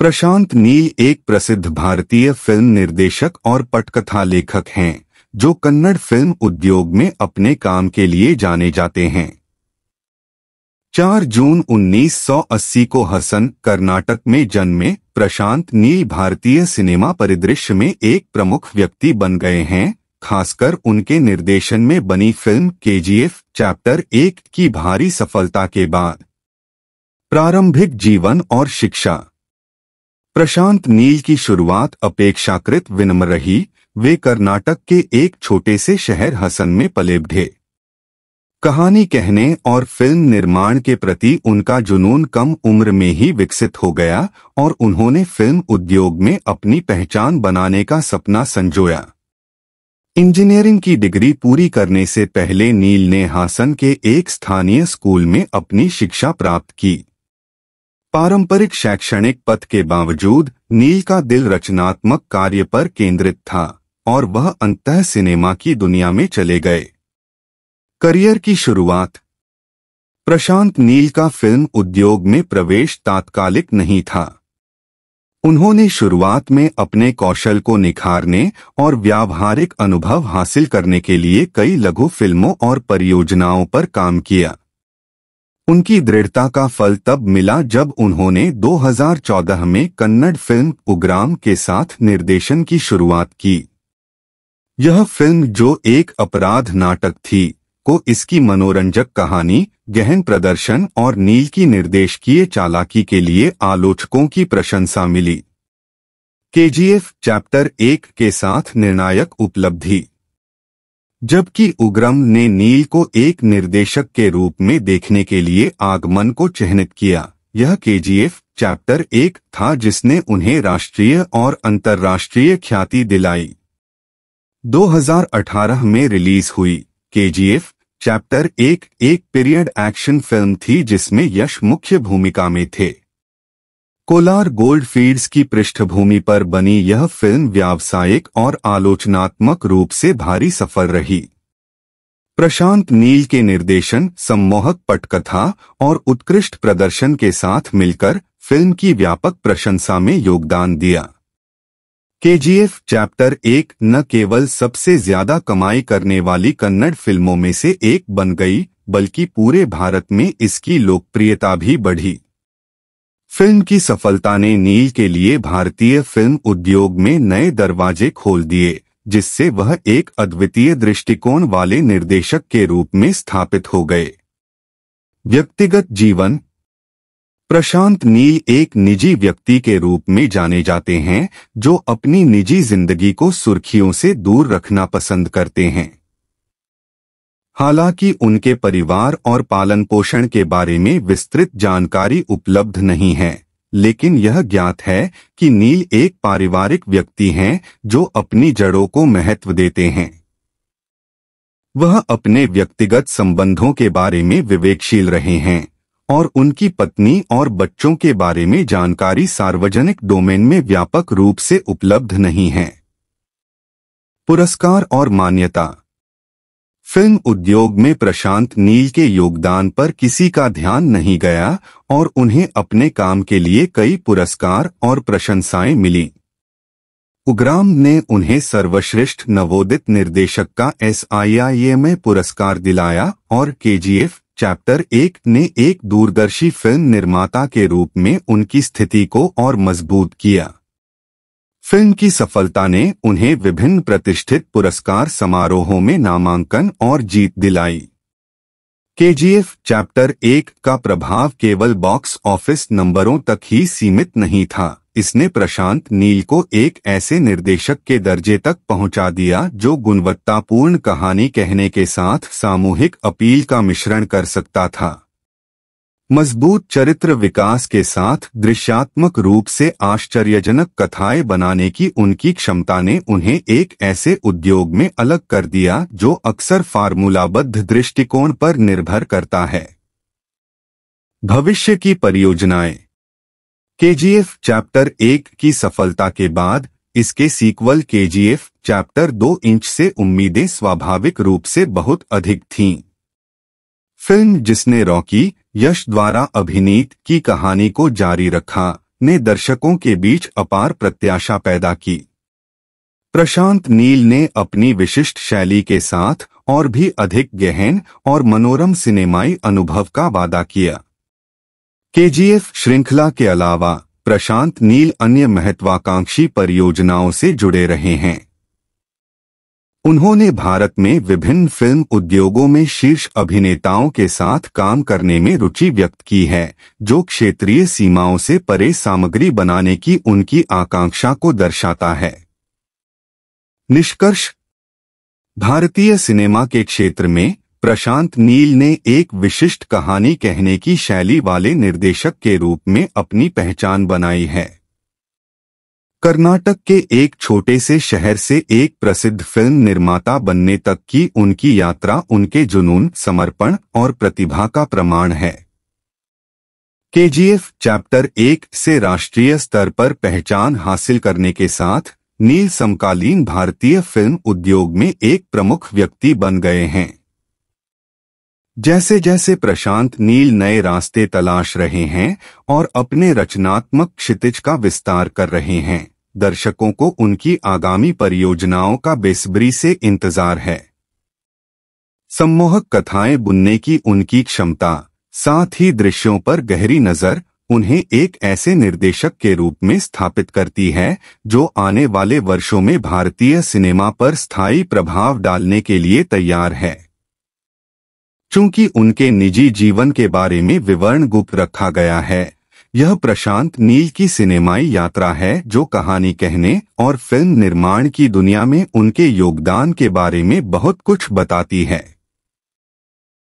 प्रशांत नील एक प्रसिद्ध भारतीय फिल्म निर्देशक और पटकथा लेखक हैं जो कन्नड़ फिल्म उद्योग में अपने काम के लिए जाने जाते हैं। 4 जून 1980 को हसन, कर्नाटक में जन्मे प्रशांत नील भारतीय सिनेमा परिदृश्य में एक प्रमुख व्यक्ति बन गए हैं। खासकर उनके निर्देशन में बनी फिल्म केजीएफ चैप्टर 1 की भारी सफलता के बाद। प्रारंभिक जीवन और शिक्षा। प्रशांत नील की शुरुआत अपेक्षाकृत विनम्र रही। वे कर्नाटक के एक छोटे से शहर हसन में पले बढ़े। कहानी कहने और फिल्म निर्माण के प्रति उनका जुनून कम उम्र में ही विकसित हो गया और उन्होंने फिल्म उद्योग में अपनी पहचान बनाने का सपना संजोया। इंजीनियरिंग की डिग्री पूरी करने से पहले नील ने हासन के एक स्थानीय स्कूल में अपनी शिक्षा प्राप्त की। पारंपरिक शैक्षणिक पथ के बावजूद नील का दिल रचनात्मक कार्य पर केंद्रित था और वह अंततः सिनेमा की दुनिया में चले गए। करियर की शुरुआत। प्रशांत नील का फिल्म उद्योग में प्रवेश तात्कालिक नहीं था। उन्होंने शुरुआत में अपने कौशल को निखारने और व्यावहारिक अनुभव हासिल करने के लिए कई लघु फिल्मों और परियोजनाओं पर काम किया। उनकी दृढ़ता का फल तब मिला जब उन्होंने 2014 में कन्नड़ फिल्म उग्राम के साथ निर्देशन की शुरुआत की। यह फिल्म, जो एक अपराध नाटक थी, को इसकी मनोरंजक कहानी, गहन प्रदर्शन और नील की निर्देशकीय चालाकी के लिए आलोचकों की प्रशंसा मिली। केजीएफ चैप्टर 1 के साथ निर्णायक उपलब्धि। जबकि उग्रम ने नील को एक निर्देशक के रूप में देखने के लिए आगमन को चिह्नित किया, यह केजीएफ चैप्टर 1 था जिसने उन्हें राष्ट्रीय और अंतर्राष्ट्रीय ख्याति दिलाई। 2018 में रिलीज हुई केजीएफ चैप्टर 1 एक पीरियड एक्शन फिल्म थी जिसमें यश मुख्य भूमिका में थे। कोलार गोल्डफील्ड्स की पृष्ठभूमि पर बनी यह फिल्म व्यावसायिक और आलोचनात्मक रूप से भारी सफल रही। प्रशांत नील के निर्देशन, सम्मोहक पटकथा और उत्कृष्ट प्रदर्शन के साथ मिलकर फिल्म की व्यापक प्रशंसा में योगदान दिया। केजीएफ चैप्टर 1 न केवल सबसे ज्यादा कमाई करने वाली कन्नड़ फिल्मों में से एक बन गई, बल्कि पूरे भारत में इसकी लोकप्रियता भी बढ़ी। फिल्म की सफलता ने नील के लिए भारतीय फिल्म उद्योग में नए दरवाजे खोल दिए, जिससे वह एक अद्वितीय दृष्टिकोण वाले निर्देशक के रूप में स्थापित हो गए। व्यक्तिगत जीवन। प्रशांत नील एक निजी व्यक्ति के रूप में जाने जाते हैं जो अपनी निजी जिंदगी को सुर्खियों से दूर रखना पसंद करते हैं। हालांकि उनके परिवार और पालन पोषण के बारे में विस्तृत जानकारी उपलब्ध नहीं है, लेकिन यह ज्ञात है कि नील एक पारिवारिक व्यक्ति हैं जो अपनी जड़ों को महत्व देते हैं। वह अपने व्यक्तिगत संबंधों के बारे में विवेकशील रहे हैं और उनकी पत्नी और बच्चों के बारे में जानकारी सार्वजनिक डोमेन में व्यापक रूप से उपलब्ध नहीं है। पुरस्कार और मान्यता। फिल्म उद्योग में प्रशांत नील के योगदान पर किसी का ध्यान नहीं गया और उन्हें अपने काम के लिए कई पुरस्कार और प्रशंसाएं मिली। उग्राम ने उन्हें सर्वश्रेष्ठ नवोदित निर्देशक का SIIMA पुरस्कार दिलाया और केजीएफ चैप्टर 1 ने एक दूरदर्शी फिल्म निर्माता के रूप में उनकी स्थिति को और मजबूत किया। फिल्म की सफलता ने उन्हें विभिन्न प्रतिष्ठित पुरस्कार समारोहों में नामांकन और जीत दिलाई। केजीएफ चैप्टर 1 का प्रभाव केवल बॉक्स ऑफिस नंबरों तक ही सीमित नहीं था, इसने प्रशांत नील को एक ऐसे निर्देशक के दर्जे तक पहुंचा दिया जो गुणवत्तापूर्ण कहानी कहने के साथ सामूहिक अपील का मिश्रण कर सकता था। मजबूत चरित्र विकास के साथ दृश्यात्मक रूप से आश्चर्यजनक कथाएं बनाने की उनकी क्षमता ने उन्हें एक ऐसे उद्योग में अलग कर दिया जो अक्सर फार्मूलाबद्ध दृष्टिकोण पर निर्भर करता है। भविष्य की परियोजनाएं। केजीएफ चैप्टर 1 की सफलता के बाद इसके सीक्वल केजीएफ चैप्टर 2 इंच से उम्मीदें स्वाभाविक रूप से बहुत अधिक थीं। फिल्म, जिसने रॉकी यश द्वारा अभिनीत की कहानी को जारी रखा, ने दर्शकों के बीच अपार प्रत्याशा पैदा की। प्रशांत नील ने अपनी विशिष्ट शैली के साथ और भी अधिक गहन और मनोरम सिनेमाई अनुभव का वादा किया। केजीएफ श्रृंखला के अलावा प्रशांत नील अन्य महत्वाकांक्षी परियोजनाओं से जुड़े रहे हैं। उन्होंने भारत में विभिन्न फिल्म उद्योगों में शीर्ष अभिनेताओं के साथ काम करने में रुचि व्यक्त की है, जो क्षेत्रीय सीमाओं से परे सामग्री बनाने की उनकी आकांक्षा को दर्शाता है। निष्कर्ष: भारतीय सिनेमा के क्षेत्र में प्रशांत नील ने एक विशिष्ट कहानी कहने की शैली वाले निर्देशक के रूप में अपनी पहचान बनाई है। कर्नाटक के एक छोटे से शहर से एक प्रसिद्ध फिल्म निर्माता बनने तक की उनकी यात्रा उनके जुनून, समर्पण और प्रतिभा का प्रमाण है। केजीएफ चैप्टर 1 से राष्ट्रीय स्तर पर पहचान हासिल करने के साथ नील समकालीन भारतीय फिल्म उद्योग में एक प्रमुख व्यक्ति बन गए हैं। जैसे जैसे प्रशांत नील नए रास्ते तलाश रहे हैं और अपने रचनात्मक क्षितिज का विस्तार कर रहे हैं, दर्शकों को उनकी आगामी परियोजनाओं का बेसब्री से इंतजार है। सम्मोहक कथाएं बुनने की उनकी क्षमता, साथ ही दृश्यों पर गहरी नजर, उन्हें एक ऐसे निर्देशक के रूप में स्थापित करती है जो आने वाले वर्षों में भारतीय सिनेमा पर स्थायी प्रभाव डालने के लिए तैयार है। चूंकि उनके निजी जीवन के बारे में विवरण गुप्त रखा गया है, यह प्रशांत नील की सिनेमाई यात्रा है जो कहानी कहने और फिल्म निर्माण की दुनिया में उनके योगदान के बारे में बहुत कुछ बताती है।